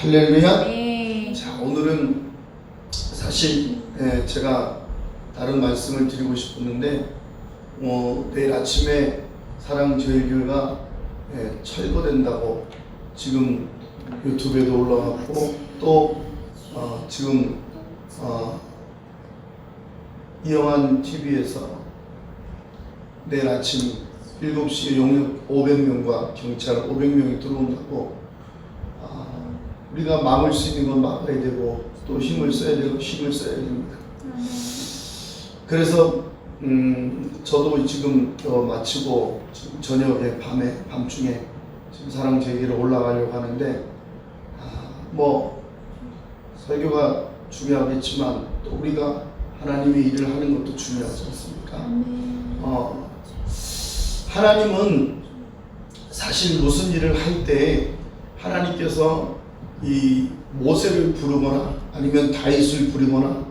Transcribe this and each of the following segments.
할렐루야. 네. 자, 오늘은 사실 제가 다른 말씀을 드리고 싶었는데 내일 아침에 사랑제일교회가 철거된다고 지금 유튜브에도 올라왔고 또 지금 이영환 TV에서 내일 아침 7시에 용역 500명과 경찰 500명이 들어온다고 우리가 막을 수 있는 건 막아야 되고 또 힘을 써야 되고 힘을 써야 됩니다. 그래서 저도 지금 마치고 지금 저녁에 밤중에 지금 사랑제일교회로 올라가려고 하는데 뭐 설교가 중요하겠지만 또 우리가 하나님의 일을 하는 것도 중요하지 않습니까? 하나님은 사실 무슨 일을 할 때 하나님께서 이 모세를 부르거나 아니면 다윗을 부르거나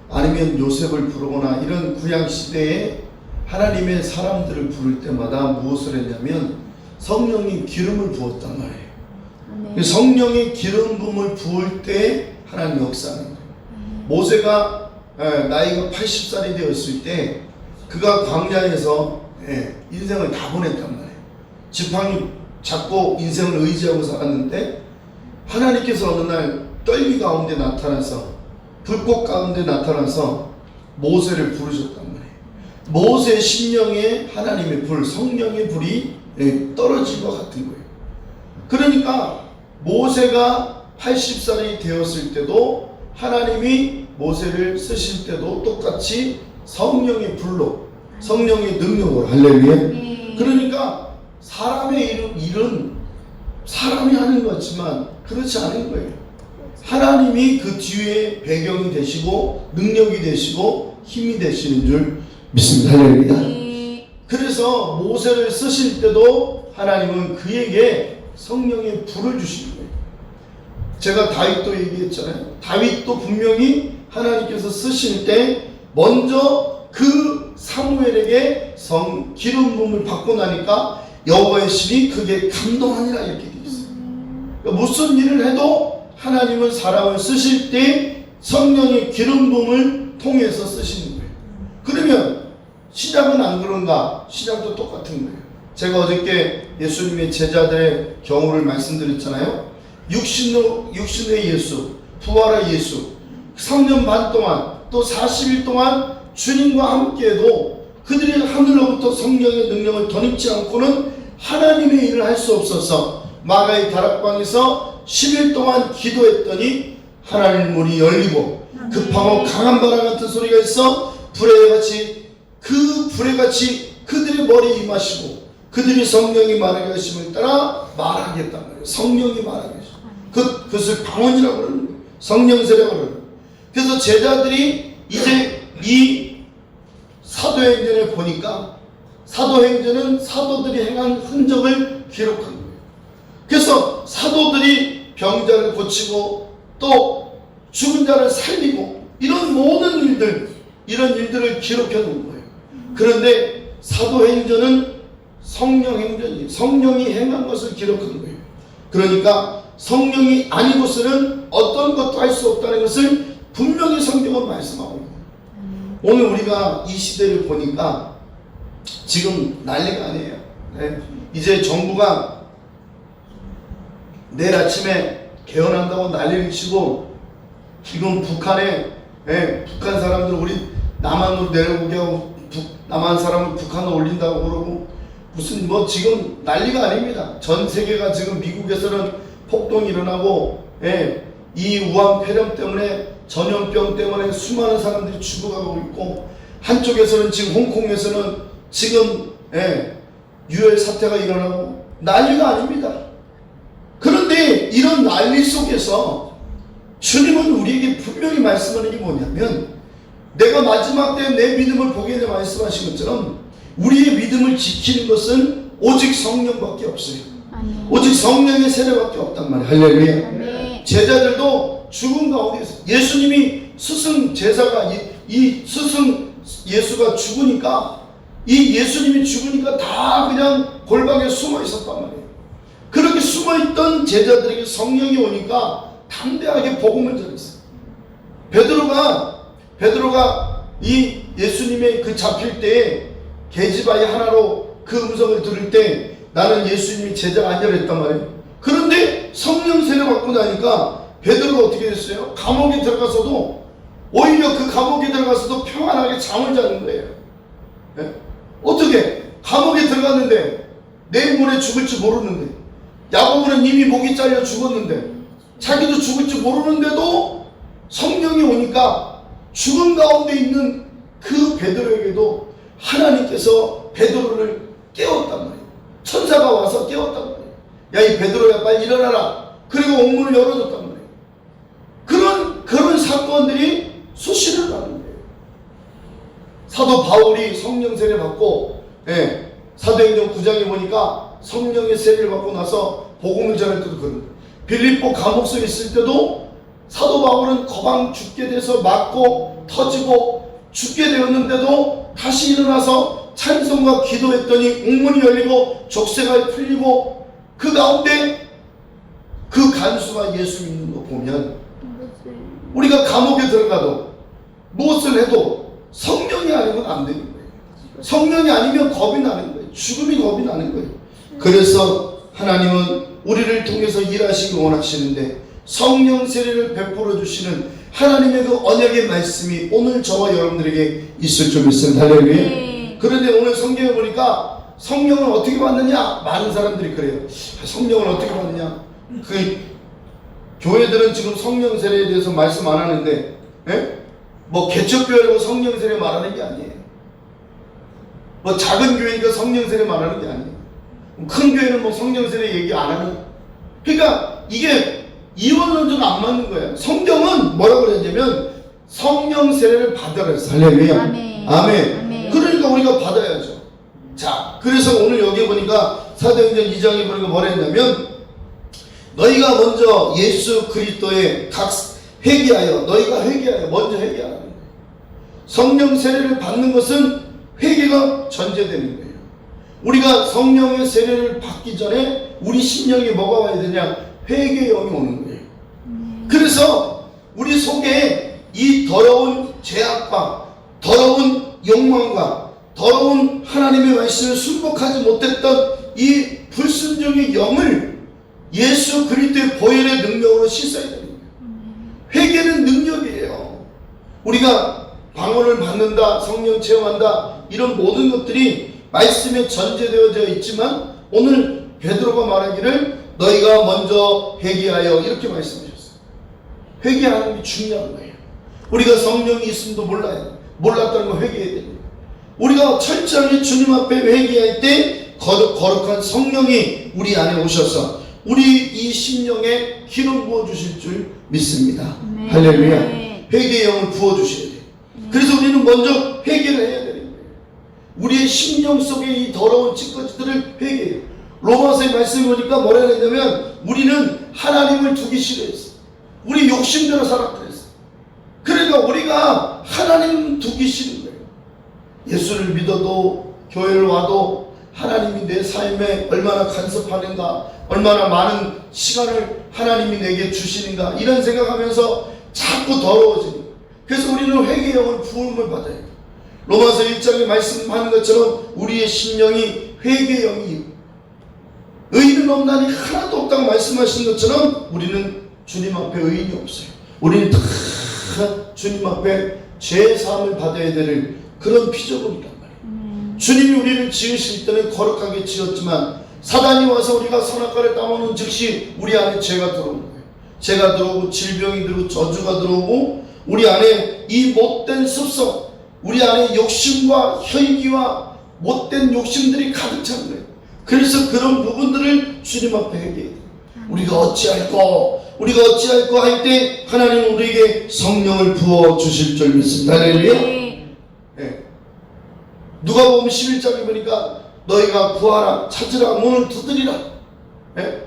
아니면 요셉을 부르거나 이런 구약 시대에 하나님의 사람들을 부를 때마다 무엇을 했냐면 성령이 기름을 부었단 말이에요. 성령의 기름 부음을 부을 때 하나님 역사하는 거예요. 모세가 나이가 80살이 되었을 때 그가 광야에서 인생을 다 보냈단 말이에요. 지팡이 잡고 인생을 의지하고 살았는데 하나님께서 어느 날 떨기 가운데 나타나서 불꽃 가운데 나타나서 모세를 부르셨단 말이에요. 모세 심령에 하나님의 불, 성령의 불이 떨어진 것 같은 거예요. 그러니까 모세가 80살이 되었을 때도 하나님이 모세를 쓰실 때도 똑같이 성령의 불로 성령의 능력으로 할렐루야. 그러니까 사람의 일은 사람이 하는 것 같지만 그렇지 않은 거예요. 하나님이 그 뒤에 배경이 되시고 능력이 되시고 힘이 되시는 줄 믿습니다. 할렐루야. 그래서 모세를 쓰실 때도 하나님은 그에게 성령의 불을 주시는 거예요. 제가 다윗도 얘기했잖아요. 다윗도 분명히 하나님께서 쓰실 때 먼저 그 사무엘에게 기름 부음을 받고 나니까 여호와의 신이 그게 감동하니라 이렇게 되어 있어요. 그러니까 무슨 일을 해도 하나님은 사람을 쓰실 때 성령의 기름 부음을 통해서 쓰시는 거예요. 그러면 신약은 안 그런가? 신약도 똑같은 거예요. 제가 어저께 예수님의 제자들의 경우를 말씀드렸잖아요. 육신의 예수, 부활의 예수 3년 반 동안 또 40일 동안 주님과 함께해도 그들이 하늘로부터 성령의 능력을 덧입지 않고는 하나님의 일을 할 수 없어서 마가의 다락방에서 10일 동안 기도했더니 하나님 문이 열리고 급하고 강한 바람 같은 소리가 있어 불의 같이 그들의 머리에 임하시고 그들이 성령이 말하게 하심을 따라 말하겠단 말이에요. 성령이 말하게 하시고 그것을 방언이라고 그러는 거예요. 성령세라고 그러는 거예요. 그래서 제자들이 이제 이 사도행전을 보니까 사도행전은 사도들이 행한 흔적을 기록한 거예요. 그래서 사도들이 병자를 고치고 또 죽은 자를 살리고 이런 모든 이런 일들을 기록해 놓은 거예요. 그런데 사도행전은 성령행전이에요. 성령이 행한 것을 기록한 거예요. 그러니까 성령이 아니고서는 어떤 것도 할 수 없다는 것을 분명히 성경은 말씀하고 있어요. 오늘 우리가 이 시대를 보니까 지금 난리가 아니에요. 이제 정부가 내일 아침에 개헌한다고 난리를 치고 지금 북한 사람들 우리 남한으로 내려오게 하고 남한 사람을 북한으로 올린다고 그러고 무슨 지금 난리가 아닙니다. 전 세계가 지금 미국에서는 폭동이 일어나고 이 우한 폐렴 때문에 전염병 때문에 수많은 사람들이 죽어가고 있고 한쪽에서는 지금 홍콩에서는 지금 유혈 사태가 일어나고 난리가 아닙니다. 그런데 이런 난리 속에서 주님은 우리에게 분명히 말씀하는 게 뭐냐면 내가 마지막 때 내 믿음을 보게 되 말씀하신 것처럼 우리의 믿음을 지키는 것은 오직 성령밖에 없어요. 오직 성령의 세례밖에 없단 말이에요. 할렐루야. 제자들도 죽은 가운데서 예수님이 스승 제사가 이 스승 예수가 죽으니까 이 예수님이 죽으니까 다 그냥 골방에 숨어 있었단 말이에요. 그렇게 숨어 있던 제자들에게 성령이 오니까 담대하게 복음을 전했어요. 베드로가 이 예수님의 그 잡힐 때에 계집아이 하나로 그 음성을 들을 때 나는 예수님이 제자가 아니랬단 말이에요. 그런데 성령 세례 받고 나니까 베드로가 어떻게 됐어요? 감옥에 들어가서도 오히려 그 감옥에 들어가서도 평안하게 잠을 자는 거예요. 네? 어떻게? 감옥에 들어갔는데 내일 모레 죽을지 모르는데, 야고보는 이미 목이 잘려 죽었는데 자기도 죽을지 모르는데도 성령이 오니까 죽은 가운데 있는 그 베드로에게도 하나님께서 베드로를 깨웠단 말이에요. 천사가 와서 깨웠단 말이에요. 야, 이 베드로야, 빨리 일어나라. 그리고 옥문을 열어줬단 말이에요. 그런 사건들이 수시를 나는 거예요. 사도 바울이 성령 세례 받고, 사도행전 9장에 보니까 성령의 세례를 받고 나서 복음을 전할 때도 그런 거예요. 빌립보 감옥소에 있을 때도 사도 바울은 거방 죽게 돼서 맞고 터지고 죽게 되었는데도 다시 일어나서 찬송과 기도했더니 옥문이 열리고 족쇄가 풀리고 그 가운데 그 간수가 예수 믿는 거 보면 우리가 감옥에 들어가도 무엇을 해도 성령이 아니면 안 되는 거예요. 성령이 아니면 겁이 나는 거예요. 죽음이 겁이 나는 거예요. 그래서 하나님은 우리를 통해서 일하시기 원하시는데 성령 세례를 베풀어 주시는 하나님의 그 언약의 말씀이 오늘 저와 여러분들에게 있을 줄 믿습니다. 할렐루야. 그런데 오늘 성경에 보니까 성령을 어떻게 받느냐? 많은 사람들이 그래요. 성령을 어떻게 받느냐? 그 교회들은 지금 성령 세례에 대해서 말씀 안 하는데, 뭐 개척교회라고 성령 세례 말하는 게 아니에요. 뭐 작은 교회니까 성령 세례 말하는 게 아니에요. 큰 교회는 뭐 성령 세례 얘기 안 하는. 그러니까 이게 이원론조가 안 맞는 거예요. 성경은 뭐라고 그랬냐면 성령 세례를 받으라 했어요. 할렐루야. 아멘. 아멘. 그러니까 우리가 받아야죠. 자, 그래서 오늘 여기 보니까 사도행전 2장에 보니까 뭐라 했냐면 너희가 먼저 예수 그리스도의 회개하여, 너희가 회개하여, 먼저 회개하라는 거예요. 성령 세례를 받는 것은 회개가 전제되는 거예요. 우리가 성령의 세례를 받기 전에 우리 심령에 뭐가 와야 되냐? 회개의 영이 오는 거예요. 그래서 우리 속에 이 더러운 죄악과 더러운 욕망과 더러운 하나님의 말씀을 순복하지 못했던 이 불순종의 영을 예수 그리스도의 보혈의 능력으로 씻어야 됩니다. 회개는 능력이에요. 우리가 방언을 받는다, 성령 체험한다, 이런 모든 것들이 말씀에 전제되어져 있지만 오늘 베드로가 말하기를 너희가 먼저 회개하여 이렇게 말씀하셨어요. 회개하는 게 중요한 거예요. 우리가 성령이 있음도 몰랐다는 거 회개해야 됩니다. 우리가 철저하게 주님 앞에 회개할 때 거룩한 성령이 우리 안에 오셔서 우리 이 심령에 기름 부어주실 줄 믿습니다. 할렐루야. 회개의 영을 부어주셔야 돼요. 그래서 우리는 먼저 회개를 해야 되는 거예요. 우리의 심령 속에 이 더러운 찌꺼기들을 회개해요. 로마서의 말씀을 보니까 뭐라 그랬냐면 우리는 하나님을 두기 싫어했어. 우리 욕심대로 살았다 그랬어. 그러니까 우리가 하나님 두기 싫은 거예요. 예수를 믿어도 교회를 와도 하나님이 내 삶에 얼마나 간섭하는가, 얼마나 많은 시간을 하나님이 내게 주시는가, 이런 생각하면서 자꾸 더러워지는 거예요. 그래서 우리는 회개의 영을 부음을 받아야 돼요. 로마서 1장에 말씀하는 것처럼 우리의 심령이 회개의 영이 의인은 없나니 하나도 없다고 말씀하신 것처럼 우리는 주님 앞에 의인이 없어요. 우리는 다 주님 앞에 죄사함을 받아야 될 그런 피조물이란 말이에요. 주님이 우리를 지으실 때는 거룩하게 지었지만 사단이 와서 우리가 선악과를 따먹는 즉시 우리 안에 죄가 들어오는 거예요. 죄가 들어오고 질병이 들어오고 저주가 들어오고 우리 안에 이 못된 습성, 우리 안에 욕심과 혈기와 못된 욕심들이 가득 찬 거예요. 그래서 그런 부분들을 주님 앞에 회개해야 돼요. 우리가 어찌할꼬 할 때 하나님은 우리에게 성령을 부어 주실 줄 믿습니다. 할렐루야. 네. 누가복음 11장에 보니까 너희가 구하라, 찾으라, 문을 두드리라. 네?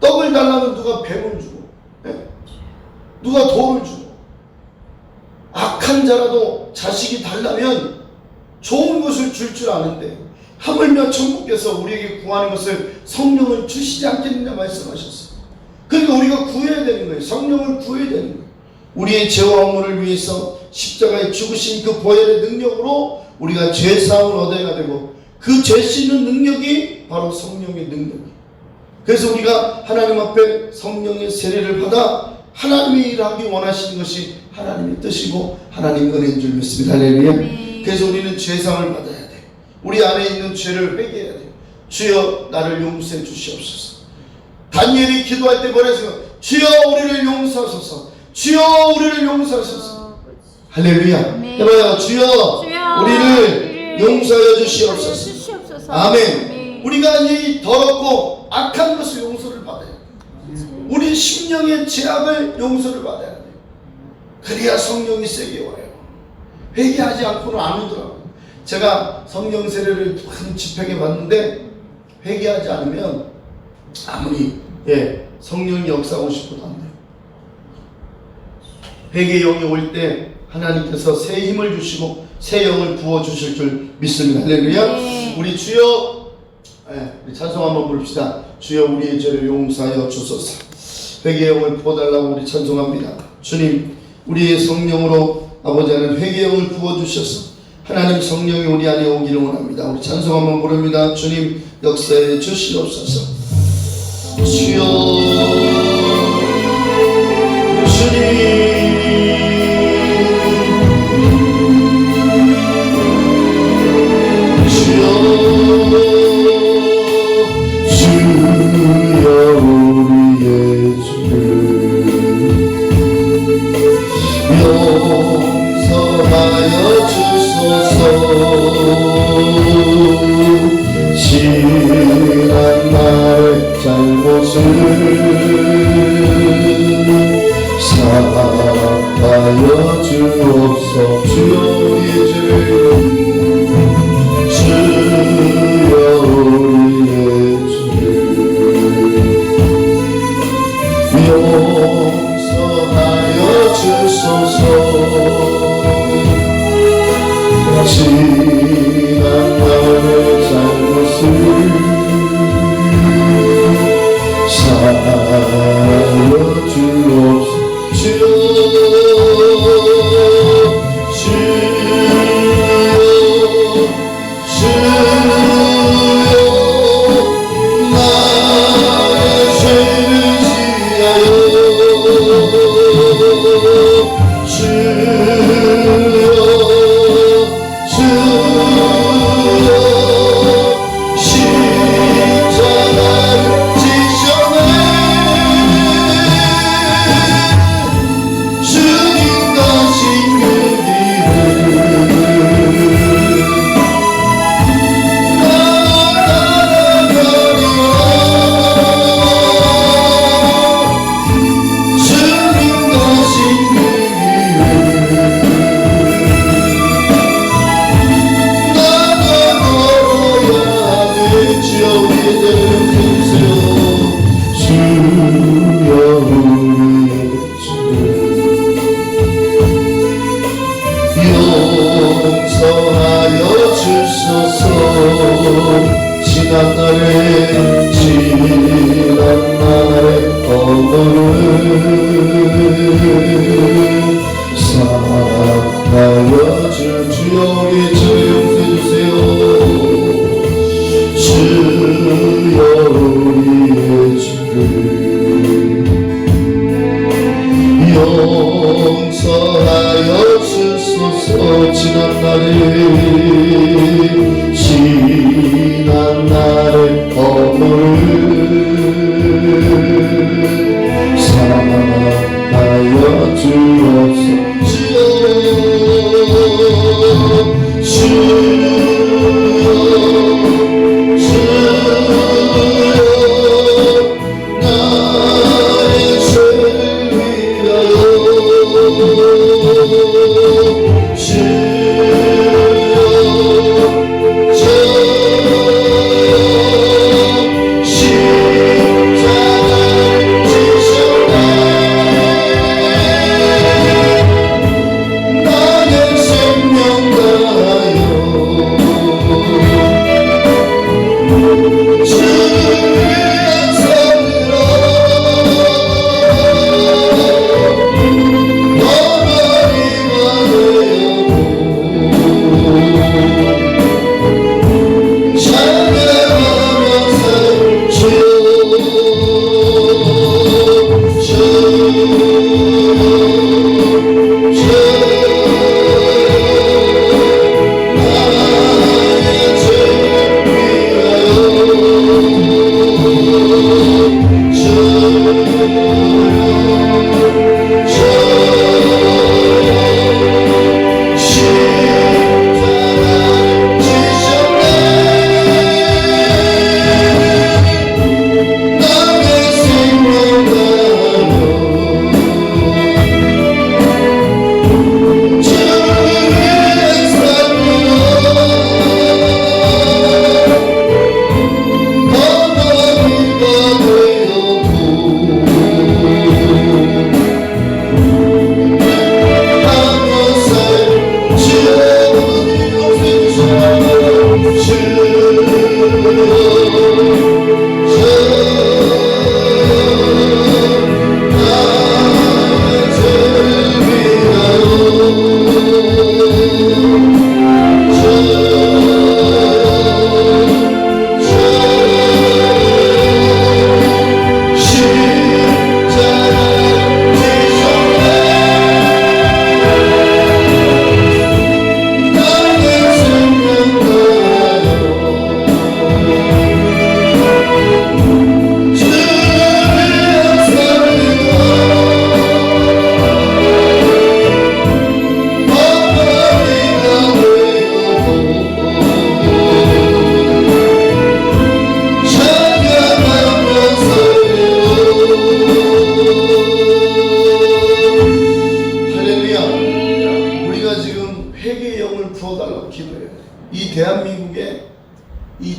떡을 달라면 누가 뱀을 주고, 네? 누가 돌을 주고, 악한 자라도 자식이 달라면 좋은 것을 줄 줄 아는데 하물며 천국께서 우리에게 구하는 것을 성령을 주시지 않겠느냐 말씀하셨어요. 그러니까 우리가 구해야 되는 거예요. 성령을 구해야 되는 거예요. 우리의 죄와 허물을 위해서 십자가에 죽으신 그 보혈의 능력으로 우리가 죄사함을 얻어야 되고, 그 죄 씻는 능력이 바로 성령의 능력이에요. 그래서 우리가 하나님 앞에 성령의 세례를 받아 하나님의 일을 하기 원하시는 것이 하나님의 뜻이고 하나님의 은혜인 줄 믿습니다. 할렐루야. 그래서 우리는 죄사함을 받아야 돼요. 우리 안에 있는 죄를 회개해야 돼요. 주여 나를 용서해 주시옵소서. 다니엘이 기도할 때 뭐라 했어요? 주여 우리를 용서하소서. 주여 우리를 용서하소서. 할렐루야. 해봐요. 주여 우리를 용서하여 주시옵소서. 아멘. 우리가 이 더럽고 악한 것을 용서를 받아요. 우리 심령의 죄악을 용서를 받아야 돼요. 그래야 성령이 세게 와요. 회개하지 않고는 안 오더라고요. 제가 성령 세례를 큰 집회에 봤는데 회개하지 않으면 아무리 성령이 역사하고 싶어도 안 돼요. 회개의 영이 올 때 하나님께서 새 힘을 주시고 새 영을 부어주실 줄 믿습니다. 할렐루야. 우리 주여, 우리 찬송 한번 부릅시다. 주여 우리의 죄를 용서하여 주소서. 회개의 영을 부어달라고 우리 찬송합니다. 주님, 우리의 성령으로 아버지 하나님 회개의 영을 부어주셔서 하나님 성령이 우리 안에 오기를 원합니다. 우리 찬송 한번 부릅니다. 주님 역사해 주시옵소서. 주여, 주님, 지난 나의 잘못을 사하여 주옵소서. 주여 우리의 죄를, 주여 우리의 죄를 용서하여 주소서. 지난 나의 잘못을 사하여 주옵소서. 용서하여 주소서. 지난 날의 허물을 사하여 주옵소서. 주여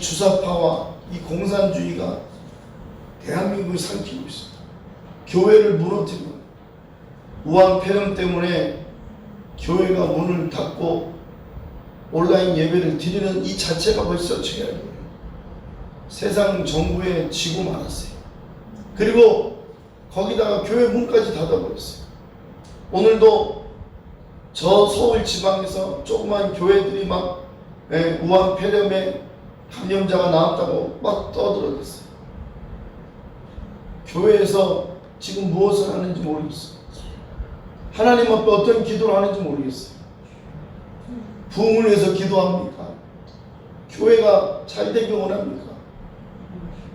주사파와 이 공산주의가 대한민국을 삼키고 있습니다. 교회를 무너뜨리고 우한 폐렴 때문에 교회가 문을 닫고 온라인 예배를 드리는 이 자체가 벌써 죄악이에요. 세상 정부에 지고 말았어요. 그리고 거기다가 교회 문까지 닫아버렸어요. 오늘도 저 서울 지방에서 조그만 교회들이 막 우한 폐렴에 감염자가 나왔다고 막 떠들어댔어요. 교회에서 지금 무엇을 하는지 모르겠어요. 하나님 앞에 어떤 기도를 하는지 모르겠어요. 부흥을 위해서 기도합니까? 교회가 잘 되기 원합니까?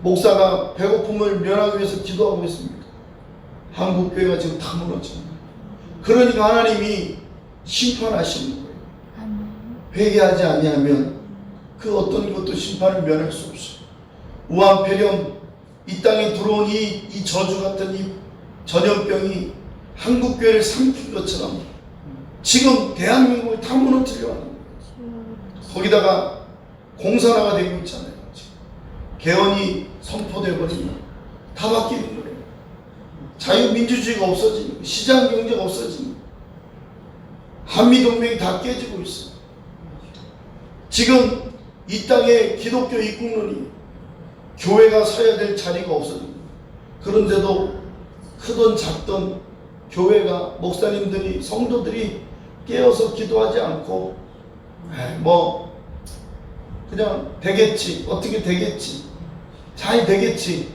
목사가 배고픔을 면하기 위해서 기도하고 있습니까? 한국 교회가 지금 다 무너집니다. 그러니까 하나님이 심판하시는 거예요. 회개하지 아니하면 그 어떤 것도 심판을 면할 수 없어요. 우한 폐렴, 이 땅에 들어온 이 저주 같은 이 전염병이 한국 교회를 삼킨 것처럼 지금 대한민국을 다 무너뜨려 하는 거예요. 거기다가 공산화가 되고 있잖아요. 개헌이 선포되어 버리면 다 바뀌는 거예요. 자유민주주의가 없어지는 거예요. 시장경제가 없어지는 거예요. 한미동맹이 다 깨지고 있어요. 지금 이 땅에 기독교 입국론이 교회가 서야 될 자리가 없어집니다. 그런데도 크든 작든 교회가 목사님들이 성도들이 깨어서 기도하지 않고 뭐 그냥 되겠지, 어떻게 되겠지, 잘 되겠지.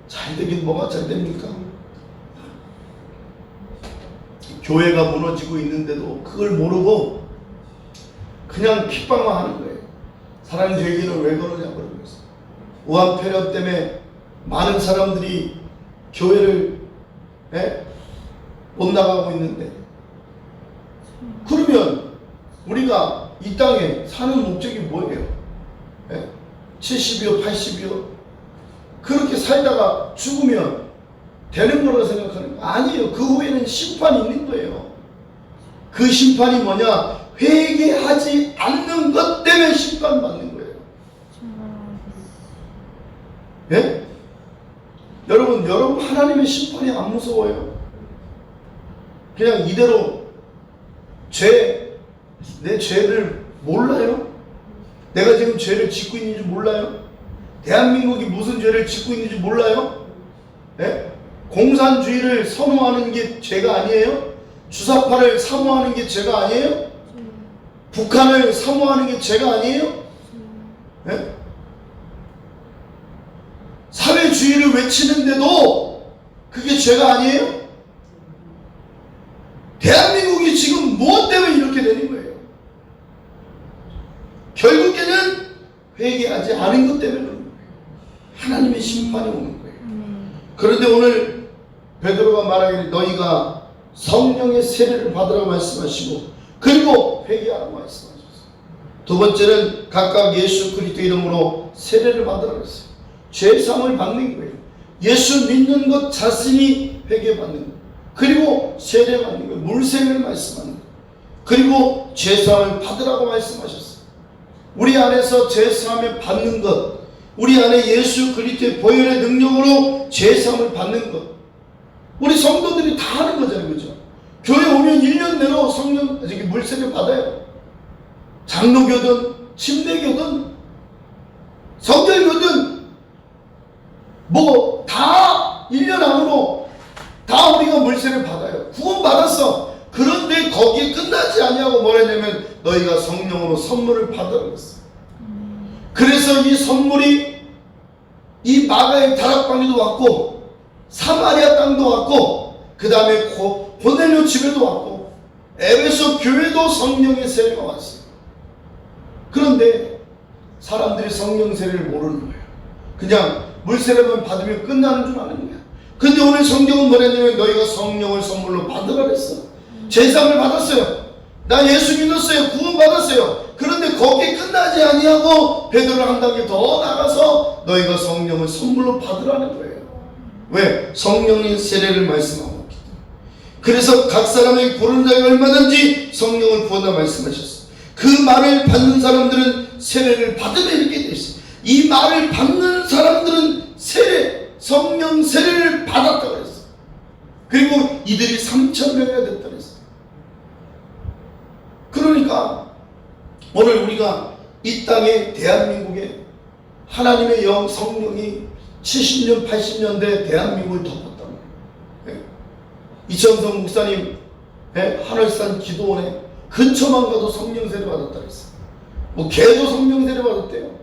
잘 되긴 뭐가 잘 됩니까? 교회가 무너지고 있는데도 그걸 모르고 그냥 핍박만 하는 거예요. 사랑이 되기를 왜 그러냐 그러면서. 우한 폐렴 때문에 많은 사람들이 교회를 못 나가고 있는데, 그러면 우리가 이 땅에 사는 목적이 뭐예요? 70이요 80이요 그렇게 살다가 죽으면 되는 거라고 생각하는 거 아니에요. 그 후에는 심판이 있는 거예요. 그 심판이 뭐냐? 회개하지 않는 것 때문에 심판받는 거예요. 예? 여러분 하나님의 심판이 안 무서워요? 그냥 이대로 내 죄를 몰라요? 내가 지금 죄를 짓고 있는지 몰라요? 대한민국이 무슨 죄를 짓고 있는지 몰라요? 예? 공산주의를 선호하는 게 죄가 아니에요? 주사파를 사모하는 게 죄가 아니에요? 북한을 사모하는 게 죄가 아니에요? 예? 사회주의를 외치는데도 그게 죄가 아니에요? 대한민국이 지금 무엇 때문에 이렇게 되는 거예요? 결국에는 회개하지 않은 것 때문에 그런 거예요. 하나님의 심판이 오는 거예요. 그런데 오늘 베드로가 말하기를 너희가 성령의 세례를 받으라고 말씀하시고 그리고 회개하라고 말씀하셨어요. 두 번째는 각각 예수 그리스도 이름으로 세례를 받으라고 했어요. 죄사함을 받는 거예요. 예수 믿는 것 자신이 회개받는 거예요. 그리고 세례 받는 거예요. 물세례를 말씀하는 거예요. 그리고 죄사함을 받으라고 말씀하셨어요. 우리 안에서 죄사함을 받는 것, 우리 안에 예수 그리스도의 보혈의 능력으로 죄사함을 받는 것, 우리 성도들이 다 하는 거잖아요. 그죠? 교회 오면 1년 내로 성령 물세례 받아요. 장로교든 침례교든 성결교든 뭐 다 1년 안으로 다 우리가 물세례 받아요. 구원 받았어. 그런데 거기에 끝나지 아니하고 뭘 했냐면 너희가 성령으로 선물을 받으라고 했어요. 그래서 이 선물이 이 마가의 다락방에도 왔고 사마리아 땅도 왔고 그 다음에 고넬료 집에도 왔고 에베소 교회도 성령의 세례가 왔어요. 그런데 사람들이 성령 세례를 모르는 거예요. 그냥 물세례만 받으면 끝나는 줄 아는 거야. 근데 오늘 성경은 뭐랬냐면 너희가 성령을 선물로 받으라 그랬어. 제사함을 받았어요. 나 예수 믿었어요. 구원 받았어요. 그런데 거기에 끝나지 아니하고 베드로 한 단계 더 나가서 너희가 성령을 선물로 받으라는 거예요. 왜? 성령의 세례를 말씀하고 있기 때문에. 그래서 각 사람에게 고른 자에게 얼마든지 성령을 부어다 말씀하셨어요. 그 말을 받는 사람들은 세례를 받으면 이렇게 돼 있어요. 이 말을 받는 사람들은 세례, 성령 세례를 받았다고 그랬어. 그리고 이들이 3,000명이나 됐다고 그랬어. 그러니까 오늘 우리가 이 땅에 대한민국에 하나님의 영 성령이 70년 80년대 대한민국을 덮었단 말이에요. 이천성 목사님 하늘산 기도원에 근처만 가도 성령 세례 받았다 그랬어. 뭐 개도 성령 세례 받았대요.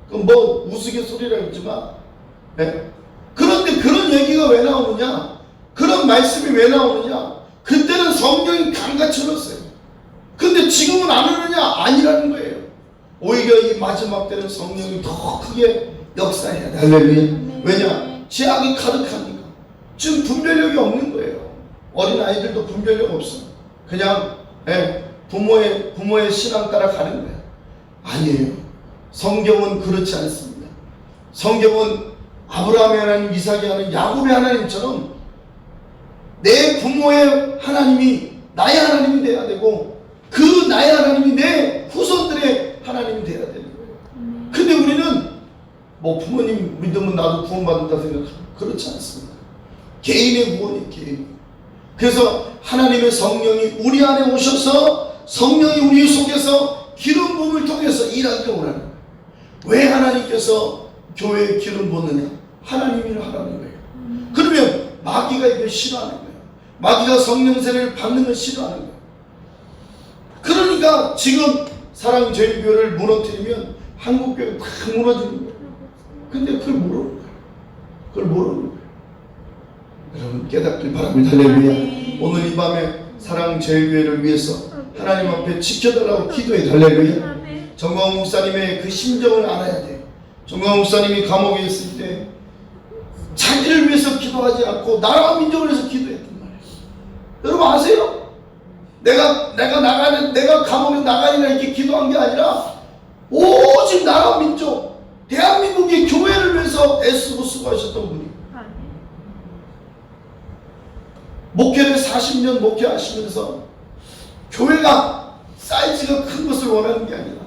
그럼 뭐 우스갯소리라 했지만 그런데 그런 얘기가 왜 나오느냐, 그런 말씀이 왜 나오느냐, 그때는 성령이 강같이 흘렀어요. 근데 지금은 안 흐르냐? 아니라는 거예요. 오히려 이 마지막 때는 성령이 더 크게 역사해야 돼. 할렐루야. 왜냐? 죄악이 가득하니까. 지금 분별력이 없는 거예요. 어린아이들도 분별력 없어. 그냥 부모의 신앙 따라 가는 거야. 아니에요. 성경은 그렇지 않습니다. 성경은 아브라함의 하나님, 이삭의 하나님, 야곱의 하나님처럼 내 부모의 하나님이 나의 하나님이 돼야 되고, 그 나의 하나님이 내 후손들의 하나님이 돼야 되는 거예요. 근데 우리는 뭐 부모님 믿으면 나도 구원받는다 생각하고 그렇지 않습니다. 개인의 구원이 개인. 그래서 하나님의 성령이 우리 안에 오셔서 성령이 우리 속에서 기름 부음을 통해서 일하게 오라는 거예요. 왜 하나님께서 교회에 기름 붓느냐? 하나님이 하라는 거예요. 그러면 마귀가 이걸 싫어하는 거예요. 마귀가 성령 세례를 받는 걸 싫어하는 거예요. 그러니까 지금 사랑제일교회를 무너뜨리면 한국교회가 다 무너지는 거예요. 근데 그걸 모르는 거예요. 그걸 모르는 거예요. 여러분 깨닫길 바랍니다. 할렐루야. 오늘 이 밤에 사랑제일교회를 위해서 하나님 앞에 지켜달라고 기도해. 할렐루야. 정광훈 목사님의 그 심정을 알아야 돼. 정광훈 목사님이 감옥에 있을 때 자기를 위해서 기도하지 않고 나라와 민족을 위해서 기도했단 말이에요. 여러분 아세요? 내가 감옥에 나가리라 이렇게 기도한 게 아니라 오직 나라 민족, 대한민국의 교회를 위해서 애쓰고 수고하셨던 분이. 목회를 40년 목회하시면서 교회가 사이즈가 큰 것을 원하는 게 아니라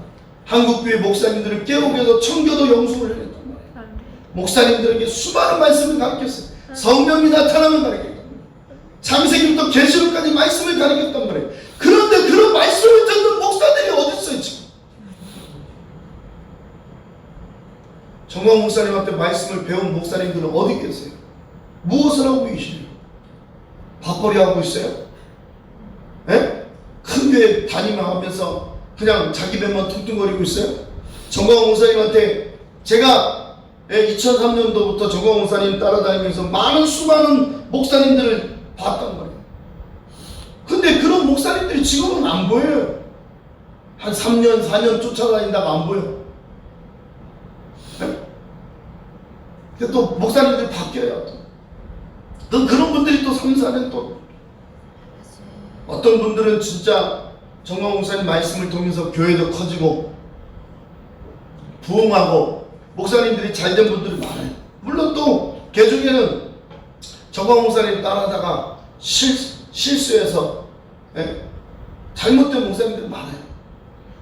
한국교회 목사님들을 깨우기 위해서 청교도 영수를 했단 말이에요. 목사님들에게 수많은 말씀을 가르쳤어요. 성령이 나타나면 가르쳤단 말이에요. 창세기부터 계시록까지 말씀을 가르쳤단 말이에요. 그런데 그런 말씀을 듣는 목사들이 어디 있어요 지금? 정광 목사님한테 말씀을 배운 목사님들은 어디 계세요? 무엇을 하고 계시나요? 밥벌이 하고 있어요? 큰 교회 다니면서 그냥 자기 배만 퉁퉁거리고 있어요? 정광 목사님한테 제가 2003년도부터 정광 목사님 따라다니면서 수많은 목사님들을 봤단 말이에요. 근데 그런 목사님들이 지금은 안 보여요. 한 3년 4년 쫓아다닌다가 안 보여. 근데 또 목사님들이 바뀌어요. 또 그런 분들이 또 3, 4년 또 어떤 분들은 진짜 정광 목사님 말씀을 통해서 교회도 커지고 부흥하고 목사님들이 잘된 분들이 많아요. 물론 또 개중에는 정광 목사님 따라하다가 실수해서 잘못된 목사님들이 많아요.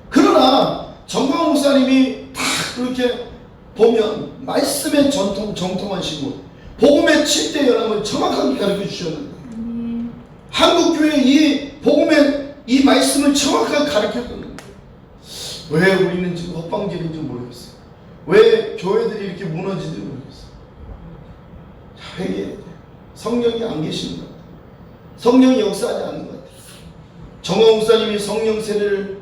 그러나 정광 목사님이 딱 그렇게 보면 말씀의 정통하시고 복음의 7대 연합을 정확하게 가르쳐 주셨는데 한국교회 이 복음의 이 말씀을 정확하게 가르쳐줬는데 왜 우리는 지금 헛방질인지 모르겠어요. 왜 교회들이 이렇게 무너지는지 모르겠어요. 자, 회개해야 돼요. 성령이 안 계시는 것 같아요. 성령이 역사하지 않는 것 같아요. 정광 목사님이 성령 세례를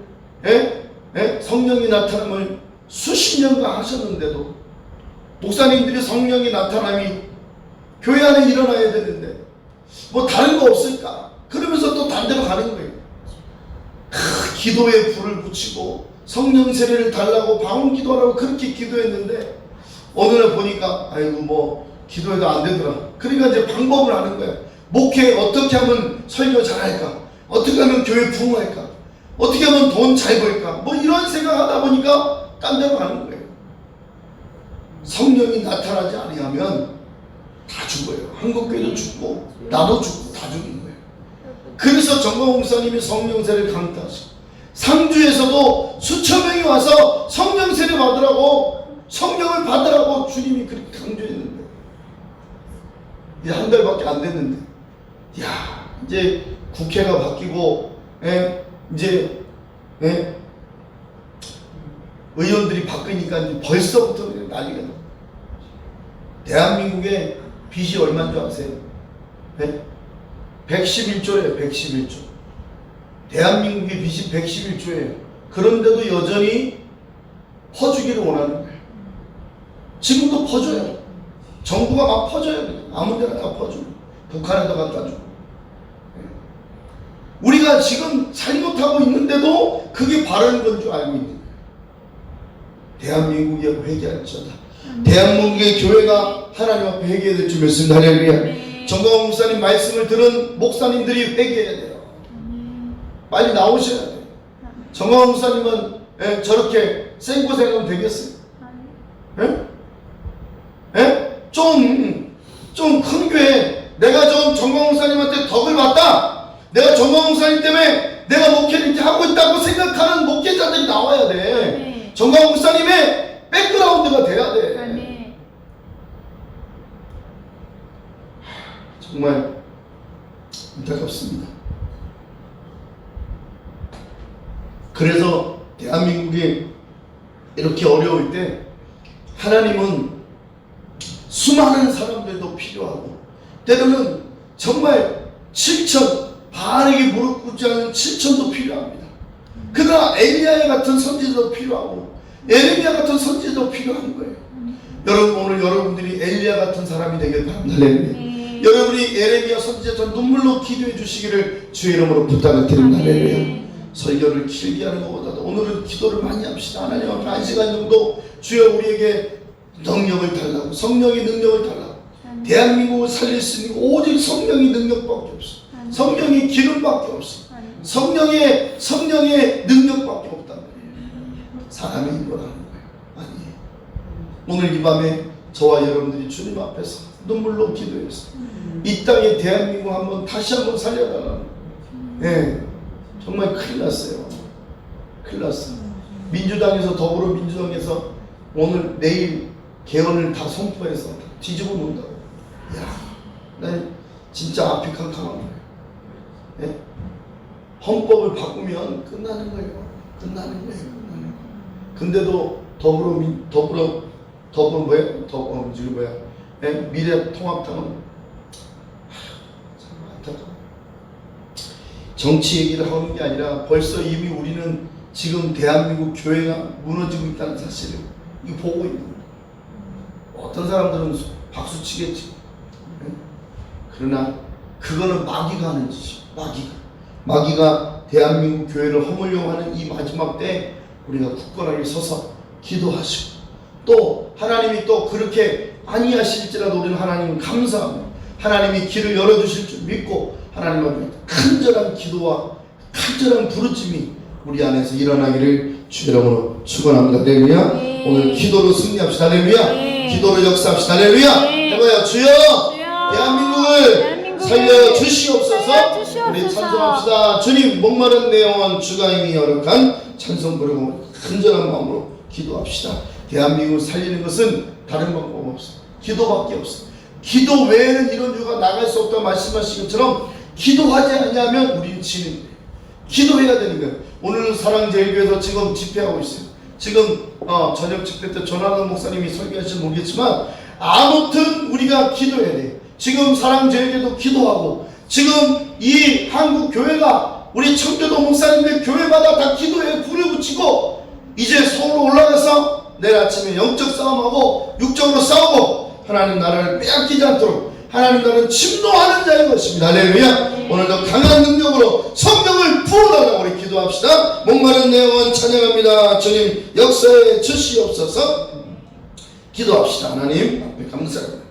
성령이 나타남을 수십 년간 하셨는데도 목사님들이 성령이 나타남이 교회 안에 일어나야 되는데 뭐 다른 거 없을까? 그러면서 또 반대로 가는 거예요. 기도에 불을 붙이고 성령 세례를 달라고 방언 기도하라고 그렇게 기도했는데 어느 날 보니까 아이고 뭐 기도해도 안 되더라. 그러니까 이제 방법을 하는 거예요. 목회 어떻게 하면 설교 잘할까? 어떻게 하면 교회 부흥할까? 어떻게 하면 돈 잘 벌까? 뭐 이런 생각하다 보니까 딴 데로 가는 거예요. 성령이 나타나지 아니하면 다 죽어요. 한국교회도 죽고 나도 죽고 다 죽는 거예요. 그래서 정광 목사님이 성령 세례를 강타하시고 상주에서도 수천 명이 와서 성령 세례 받으라고 성령을 받으라고 주님이 그렇게 강조했는데 이제 한 달밖에 안 됐는데, 야, 이제 국회가 바뀌고, 이제 의원들이 바뀌니까 이제 벌써부터 난리가 나. 대한민국의 빚이 얼마인 줄 아세요? 111조예요. 111조. 대한민국의 빚이 111조예요. 그런데도 여전히 퍼주기를 원하는 거예요. 지금도 퍼줘요. 정부가 막 퍼줘요. 아무 데나 다 퍼주고, 북한에도 갖다 주고. 우리가 지금 잘못하고 있는데도 그게 바른 건 줄 알고 있는 거예요. 대한민국이 회개할지어다. 대한민국의 교회가 하나님 앞에 회개해야 될 줄 믿습니다. 할렐루야. 정광훈 목사님 말씀을 들은 목사님들이 회개해야 돼요. 빨리 나오셔야 돼요. 정광훈 목사님은 저렇게 생고생하면 되겠어요? 좀 큰 교회, 내가 좀 정광훈 목사님한테 덕을 봤다, 내가 정광훈 목사님 때문에 내가 목회를 이렇게 하고 있다고 생각하는 목회자들이 나와야 돼. 정광훈 목사님의 백그라운드가 돼야 돼. 정말 안타깝습니다. 그래서 대한민국이 이렇게 어려울 때 하나님은 수많은 사람들도 필요하고, 때로는 정말 7천, 바알에게 무릎 꿇지 않은 7천도 필요합니다. 그러나 엘리야 같은 선지자도 필요하고 에레미야 같은 선지자도 필요한 거예요. 여러분, 오늘 여러분들이 엘리야 같은 사람이 되길 바랍니다. 여러분이 에레미야 선지자처럼 눈물로 기도해 주시기를 주의 이름으로 부탁을 드립니다. 설교를 길게 하는 것보다도 오늘은 기도를 많이 합시다. 하나님 앞에 1시간 정도 주여 우리에게 능력을 달라고, 성령의 능력을 달라고. 대한민국을 살릴 수 있는 오직 성령의 능력밖에 없어. 성령의 기름밖에 없어. 성령의 능력밖에 없단 말이에요. 사람이 이걸 하는 거예요. 아니에요. 오늘 이 밤에 저와 여러분들이 주님 앞에서 눈물로 기도해서 이 땅에 대한민국 다시 한번 살려달라는 거예요. 정말 큰일 났어요. 큰일 났어요. 민주당에서, 더불어민주당에서 오늘 내일 개헌을 다 선포해서 뒤집어 놓는다고. 야, 난 진짜 앞이 캄캄한 거예요. 헌법을 바꾸면 끝나는 거예요. 끝나는 거예요. 근데도 미래통합당은 참 안타까워. 정치 얘기를 하는 게 아니라 벌써 이미 우리는 지금 대한민국 교회가 무너지고 있다는 사실을 이거 보고 있는 거예요. 어떤 사람들은 박수 치겠지. 그러나 그거는 마귀가 하는 짓이에요. 마귀가 대한민국 교회를 허물려고 하는 이 마지막 때 우리가 굳건하게 서서 기도하시고, 또 하나님이 또 그렇게 아니하실지라도 우리는 하나님을 감사합니다. 하나님이 길을 열어주실 줄 믿고 하나님 앞에 간절한 기도와 간절한 부르짐이 우리 안에서 일어나기를 주 이름으로 축원합니다. 할렐루야. 오늘 기도로 승리합시다. 할렐루야. 기도로 역사합시다. 할렐루야. 해봐요. 주여 대한민국을 살려주시옵소서. 우리 찬송합시다. 주님, 목마른 내 영혼 주가 이미 허락한 찬송 부르고 간절한 마음으로 기도합시다. 대한민국을 살리는 것은 다른 방법 없어. 기도밖에 없어. 기도 외에는 이런 주가 나갈 수 없다고 말씀하신 것처럼 기도하지 않냐면 우리는 지는 거예요. 기도해야 되는 거예요. 오늘 사랑제일교회에서 지금 집회하고 있어요. 지금 저녁 집회 때 조나단 목사님이 설교하실지 모르겠지만 아무튼 우리가 기도해야 돼요. 지금 사랑제일교회도 기도하고, 지금 이 한국 교회가 우리 청교도 목사님들 교회마다 다 기도에 불을 붙이고 이제 서울로 올라가서 내일 아침에 영적 싸움하고 육적으로 싸우고 하나님 나라를 빼앗기지 않도록 하나님 나라는 침노하는 자인 것입니다. 할렐루야. 오늘도 강한 능력으로 성령을 부어달라고 우리 기도합시다. 목마른 내 영혼 찬양합니다. 주님 역사에 주시옵소서. 기도합시다. 하나님 앞에 감사합니다.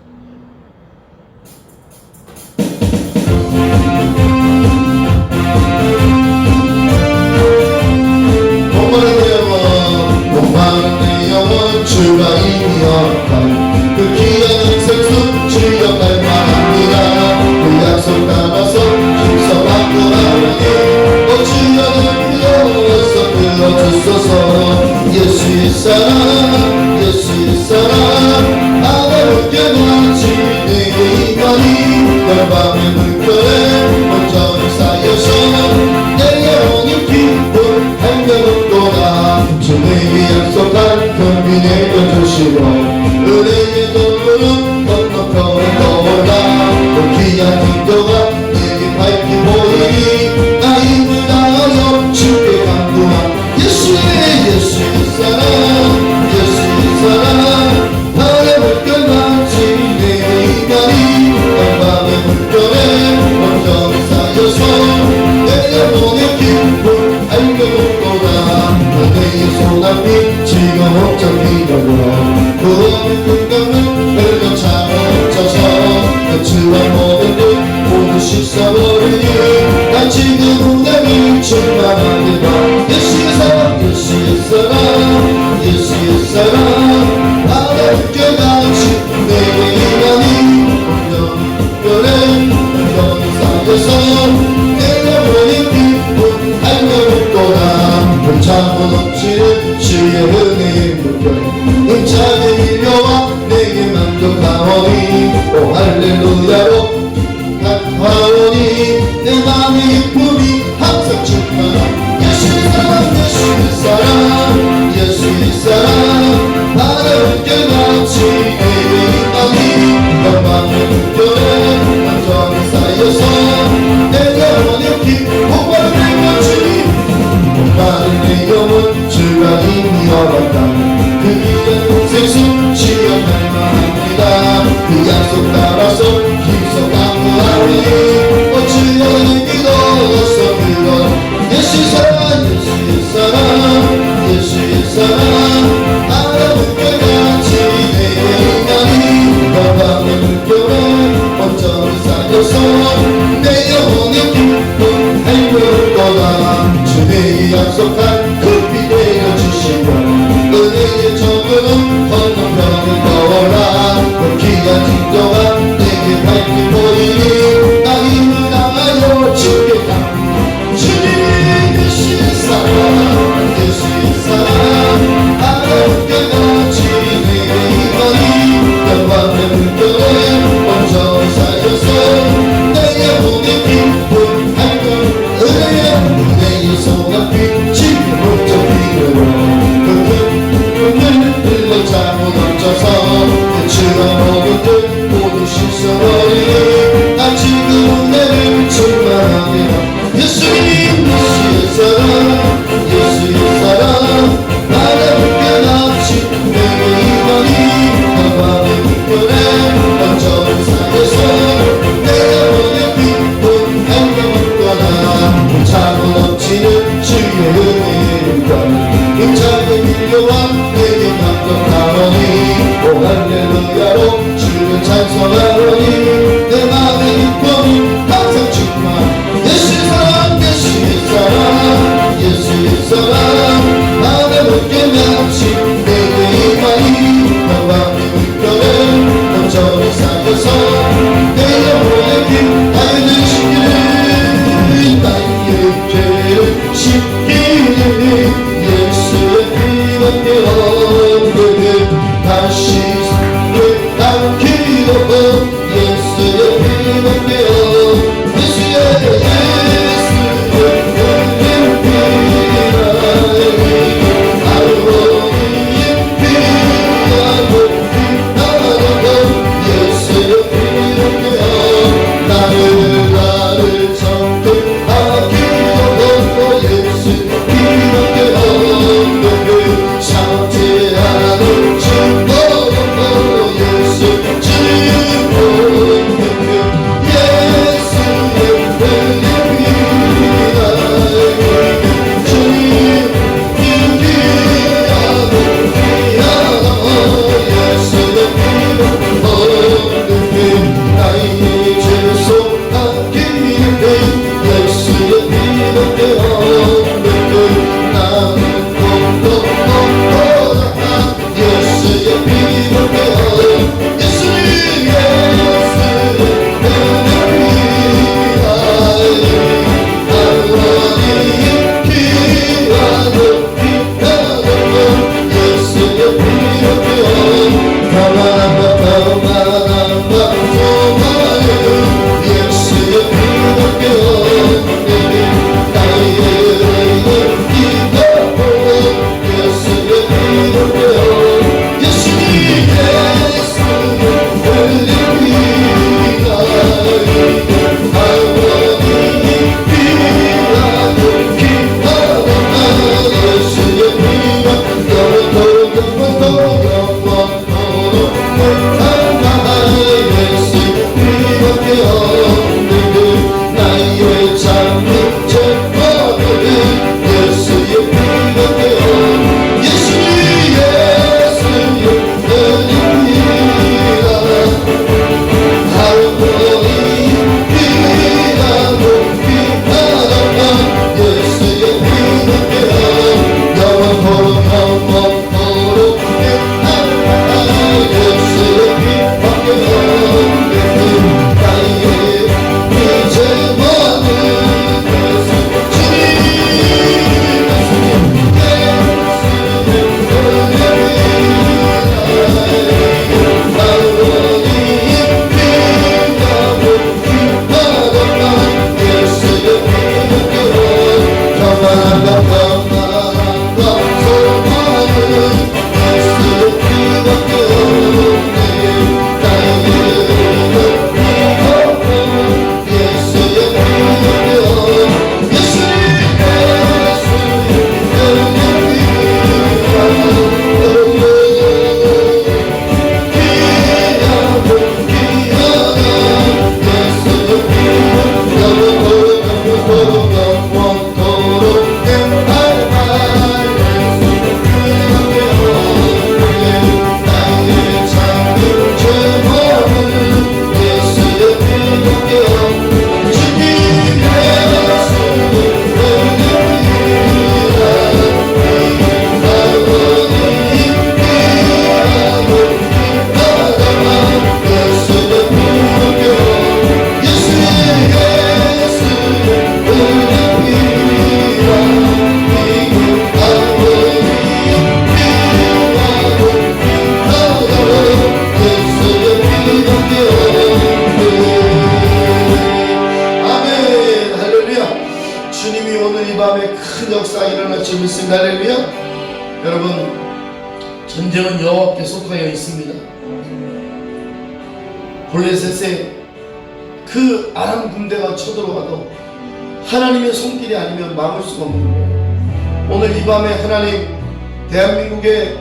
목마른 내 영혼 주가 이미 허락한 그 귀한 생수 주여 갈망합니다. 그 약속 담아서 힘써받고 하나님 주여 늘 기도해서 들어주소서. 예수의 사랑 예수의 사여서 내 영혼이 기쁨 한겨울도다 흠잡은 없지는 주의 은혜의 물결 힘차게 밀려와 내게 만족하오니 오 할렐루야로 하오니 내 맘의 기쁨이 항상 충만하 예수의 사랑 예수의 사랑 예수의 사랑 바람을 깨같이 내게 임하니 영광의 물결에 완전히 쌓여서 내 영혼의 기쁨과 내 주님 많은 내 영혼 주가 이미 열었다 그 귀한 공생수 지연 할만합니다 그 약속 따라서 힘써 강구하니 주여 믿어서 그런 예수의 사랑 예수의 사랑 예수의 사랑 바람을 깨같이 내게 임하니 영광의 물결에 완전히 쌓여서 내 영혼의 기쁨 행복을 떠나 주님이 약속한 그 빛 내려주시고 은혜의 정은은 건너편을 떠올라 그 귀한 징조가 내게 밝히 보이니 나 힘을 다하여 주께 감 주님의 예수의 사랑 예수의 사랑 바람을 깨같이 내게 임하니 영광의 물결에 완전히 쌓여서 내 영혼의 기쁨 할걸 은혜의 소나빛 지금 목적 비교로 그 흘러 잘못 얹어서 내 주가 먹은 듯 모두 씻어버리니 나 지금 은혜를 충만하게 예수님 예수의 사랑 예수의 사랑 바람을 깨닫지 할렐루야. 여러분, 전쟁은 여호와께 속하여 있습니다. 블레셋에 그 아람 군대가 쳐들어와도 하나님의 손길이 아니면 막을 수가 없는 거예요. 오늘 이 밤에 하나님 대한민국의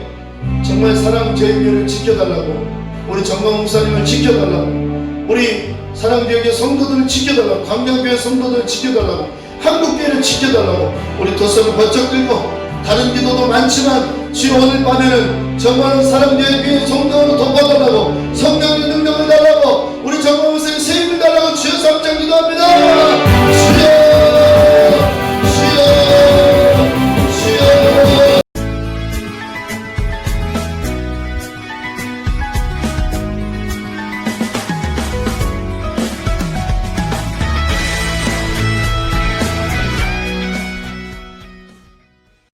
정말 사랑제일교회를 지켜달라고, 우리 정광 목사님을 지켜달라고, 우리 사랑지역의 성도들을 지켜달라고, 광명교회 성도들을 지켜달라고, 한국교회를 지켜달라고 우리 두 손을 번쩍 들고, 다른 기도도 많지만 주여 오늘 밤에는 정말 사랑제일교회 성도로